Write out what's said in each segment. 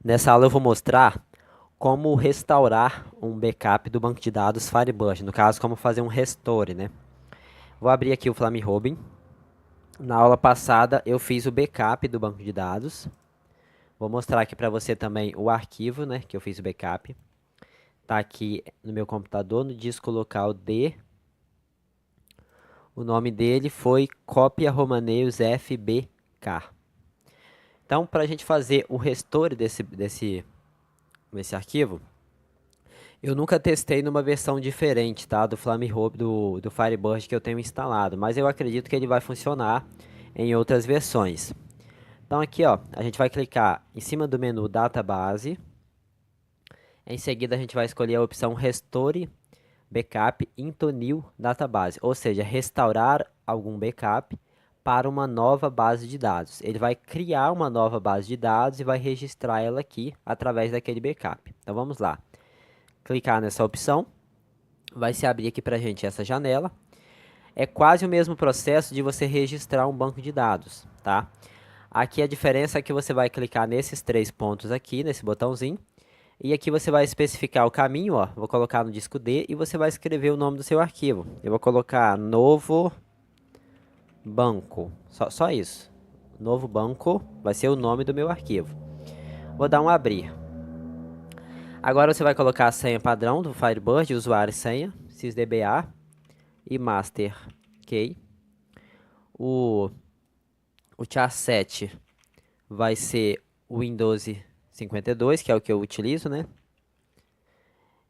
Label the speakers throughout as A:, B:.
A: Nessa aula eu vou mostrar como restaurar um backup do banco de dados Firebird, no caso, como fazer um restore, né? Vou abrir aqui o FlamiRobin. Na aula passada eu fiz o backup do banco de dados. Vou mostrar aqui para você também o arquivo, né, que eu fiz o backup. Tá aqui no meu computador, no disco local D. O nome dele foi Cópia Romaneus FBK. Então, para a gente fazer o restore desse arquivo, eu nunca testei numa versão diferente, tá? Do FlamiHub, do Firebird que eu tenho instalado, mas eu acredito que ele vai funcionar em outras versões. Então aqui, ó, a gente vai clicar em cima do menu Database. Em seguida a gente vai escolher a opção Restore Backup into New Database, ou seja, restaurar algum backup para uma nova base de dados. Ele vai criar uma nova base de dados e vai registrar ela aqui através daquele backup. Então vamos lá. Clicar nessa opção, vai se abrir aqui para a gente essa janela. É quase o mesmo processo de você registrar um banco de dados, tá? Aqui a diferença é que você vai clicar nesses três pontos aqui, nesse botãozinho, e aqui você vai especificar o caminho, ó. Vou colocar no disco D e você vai escrever o nome do seu arquivo. Eu vou colocar novo banco, só isso. Novo banco vai ser o nome do meu arquivo. Vou dar um abrir. Agora você vai colocar a senha padrão do Firebird, usuário e senha, sysdba e master key. O char7 vai ser o Windows 52, que é o que eu utilizo, né?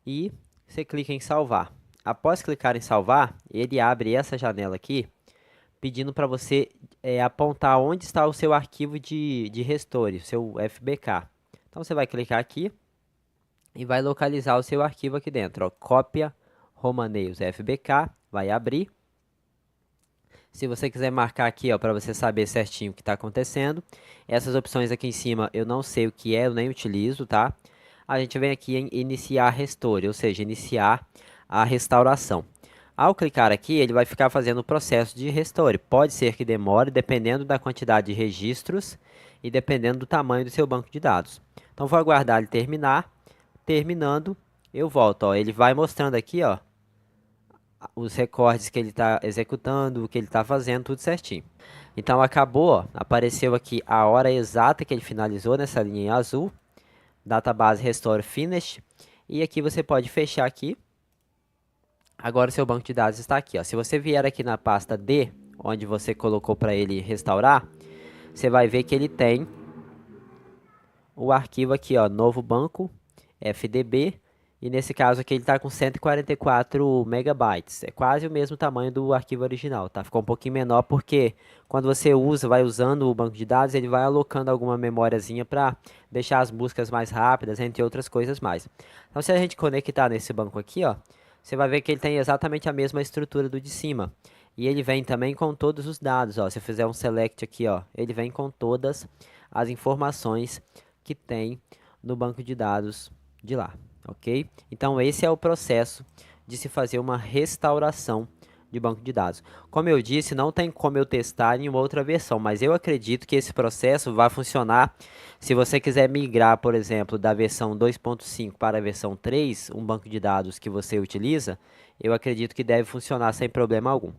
A: E você clica em salvar. Após clicar em salvar, ele abre essa janela aqui, pedindo para você apontar onde está o seu arquivo de restore, o seu FBK. Então você vai clicar aqui e vai localizar o seu arquivo aqui dentro, ó, cópia Romaneus FBK, vai abrir. Se você quiser marcar aqui, ó, para você saber certinho o que está acontecendo, essas opções aqui em cima eu não sei o que é, eu nem utilizo, tá? A gente vem aqui em iniciar restore, ou seja, iniciar a restauração. Ao clicar aqui, ele vai ficar fazendo o processo de restore. Pode ser que demore, dependendo da quantidade de registros e dependendo do tamanho do seu banco de dados. Então, vou aguardar ele terminar. Terminando, eu volto. Ó, ele vai mostrando aqui, ó, os recordes que ele está executando, o que ele está fazendo, tudo certinho. Então acabou, ó, apareceu aqui a hora exata que ele finalizou nessa linha em azul, database restore finish, e aqui você pode fechar aqui. Agora o seu banco de dados está aqui, ó. Se você vier aqui na pasta D, onde você colocou para ele restaurar, você vai ver que ele tem o arquivo aqui, ó, novo banco FDB. E nesse caso aqui ele está com 144 megabytes. É quase o mesmo tamanho do arquivo original, tá? Ficou um pouquinho menor porque quando você vai usando o banco de dados, ele vai alocando alguma memóriazinha para deixar as buscas mais rápidas, entre outras coisas mais. Então se a gente conectar nesse banco aqui, ó, você vai ver que ele tem exatamente a mesma estrutura do de cima. E ele vem também com todos os dados, ó. Se eu fizer um select aqui, ó, ele vem com todas as informações que tem no banco de dados de lá. Ok? Então esse é o processo de se fazer uma restauração de banco de dados. Como eu disse, não tem como eu testar em uma outra versão, mas eu acredito que esse processo vai funcionar se você quiser migrar, por exemplo, da versão 2.5 para a versão 3, um banco de dados que você utiliza, eu acredito que deve funcionar sem problema algum.